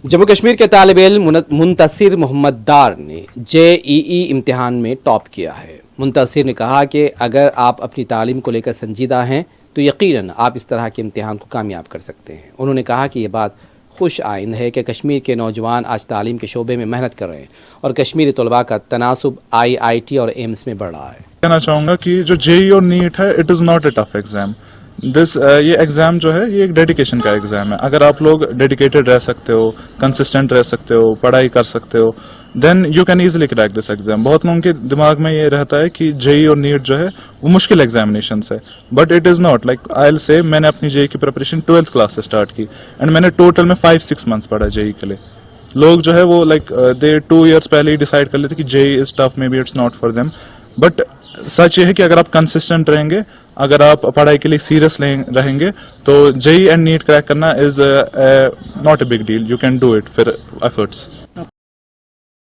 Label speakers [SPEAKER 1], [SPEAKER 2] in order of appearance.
[SPEAKER 1] जम्मू कश्मीर के तालिब इल्म मुंतसिर मोहम्मद डार ने JEE इम्तिहान में टॉप किया है। मुंतसिर ने कहा कि अगर आप अपनी तालीम को लेकर संजीदा हैं तो यकीनन आप इस तरह के इम्तिहान को कामयाब कर सकते हैं। उन्होंने कहा कि ये बात खुश आइंद है कि कश्मीर के नौजवान आज तालीम के शोबे में मेहनत कर रहे हैं और कश्मीरी तलबा का तनासुब IIT और एम्स में बढ़ रहा है।
[SPEAKER 2] कहना चाहूँगा कि जो JEE और नीट है, it is not a tough exam. ये एग्ज़ाम जो है, ये एक डेडिकेशन का एग्ज़ाम है। अगर आप लोग डेडिकेटेड रह सकते हो, कंसिस्टेंट रह सकते हो, पढ़ाई कर सकते हो, then you can easily crack this exam. बहुत लोगों के दिमाग में ये रहता है कि JEE और नीट जो है वो मुश्किल एग्जामिनेशन है, but it is not. Like I will say, मैंने अपनी JEE की प्रिपरेशन 12th क्लास से स्टार्ट की एंड मैंने टोटल में 5-6 मंथ्स पढ़ा JEE के लिए। लोग जो है वो लाइक दे 2 years पहले ही डिसाइड कर लेते कि JEE is tough, may be it's not for them. But such ये है कि अगर आप कंसिस्टेंट रहेंगे, अगर आप पढ़ाई के लिए सीरियस रहेंगे, तो JEE एंड नीट क्रैक करना is not a big deal. You can do it फिर एफर्ट्स।